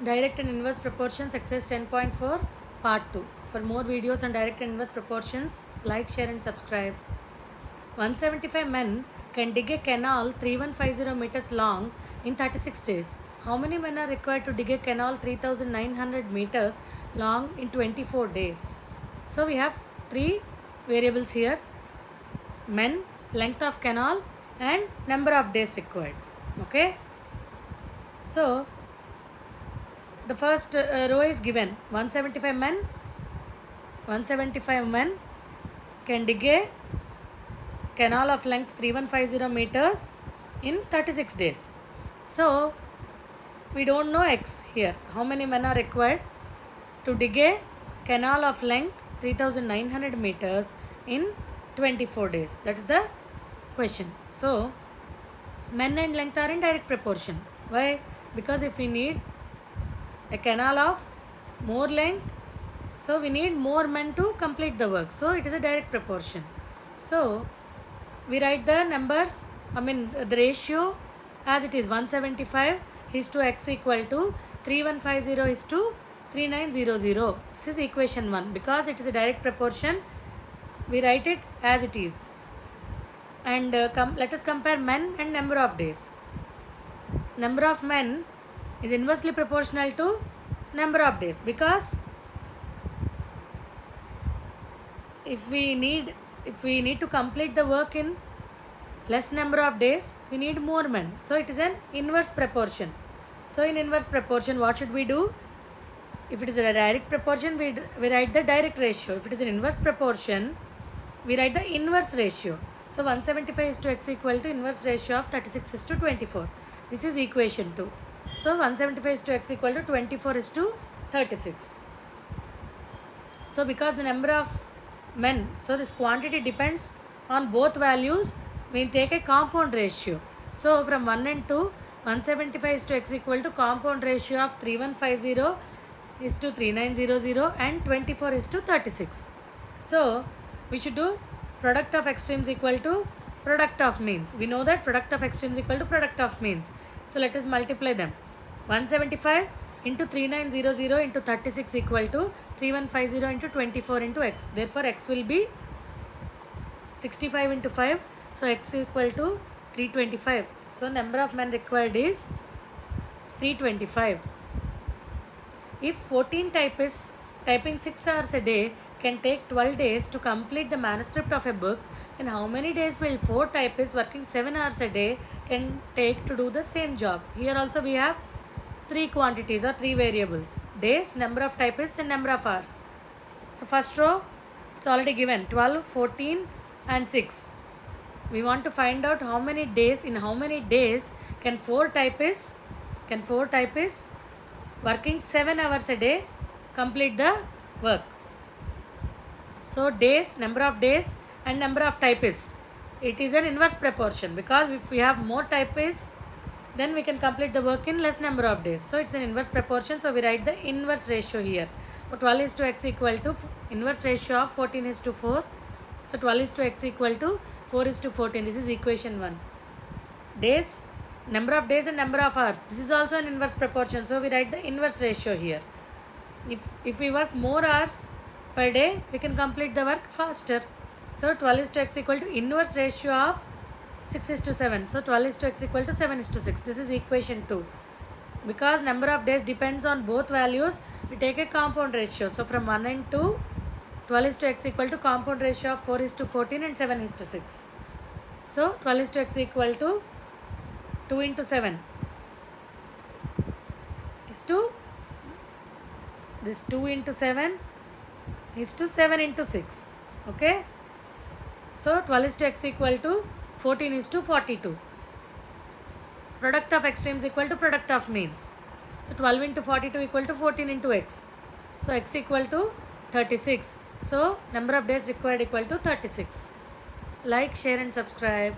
Direct and inverse proportions exercise 10.4 part 2. For more videos on direct and inverse proportions, like, share and subscribe. 175 men can dig a canal 3150 meters long in 36 days. How many men are required to dig a canal 3900 meters long in 24 days? So we have three variables here: men, length of canal and number of days required. Okay. So the first row is given 175 men can dig a canal of length 3150 meters in 36 days. So we don't know x here. How many men are required to dig a canal of length 3900 meters in 24 days? That's the question. So men and length are in direct proportion. Why? Because if we need a canal of more length, so we need more men to complete the work. So it is a direct proportion. So we write the numbers, the ratio as it is: 175 is to x equal to 3150 is to 3900. This is equation 1. Because it is a direct proportion, we write it as it is. And let us compare men and number of days. Number of men is inversely proportional to number of days, because if we need to complete the work in less number of days, we need more men. So it is an inverse proportion. So in inverse proportion, what should we do? If it is a direct proportion, we write the direct ratio. If it is an inverse proportion, we write the inverse ratio. So 175 is to x equal to inverse ratio of 36 is to 24. This is equation 2. So 175 is to x equal to 24 is to 36. So because the number of men, so this quantity depends on both values, we take a compound ratio. So from 1 and 2, 175 is to x equal to compound ratio of 3150 is to 3900 and 24 is to 36. So we should do product of extremes equal to product of means. We know that product of extremes equal to product of means. So let us multiply them. 175 into 3900 into 36 equal to 3150 into 24 into x. Therefore x will be 65 into 5. So x equal to 325. So number of men required is 325. If 14 typists typing 6 hours a day can take 12 days to complete the manuscript of a book, then how many days will 4 typists working 7 hours a day can take to do the same job? Here also we have 3 quantities or 3 variables: days, number of typists and number of hours. So first row, it's already given 12, 14 and 6. We want to find out how many days can 4 typists working 7 hours a day complete the work. So days, number of days and number of typists, it is an inverse proportion, because if we have more typists, then we can complete the work in less number of days. So it's an inverse proportion. So we write the inverse ratio here. 12 is to x equal to inverse ratio of 14 is to 4. So 12 is to x equal to 4 is to 14. This is equation 1. Days, number of days and number of hours, this is also an inverse proportion. So we write the inverse ratio here. If we work more hours per day, we can complete the work faster. So 12 is to x equal to inverse ratio of 6 is to 7. So 12 is to x equal to 7 is to 6. This is equation 2. Because number of days depends on both values, we take a compound ratio. So from 1 and 2, 12 is to x equal to compound ratio of 4 is to 14 and 7 is to 6. So 12 is to x equal to 2 into 7 is to, this 2 into 7 is to 7 into 6. Okay. So 12 is to x equal to 14 is to 42. Product of extremes equal to product of means. So 12 into 42 equal to 14 into x. So x equal to 36. So number of days required equal to 36. Like, share and subscribe.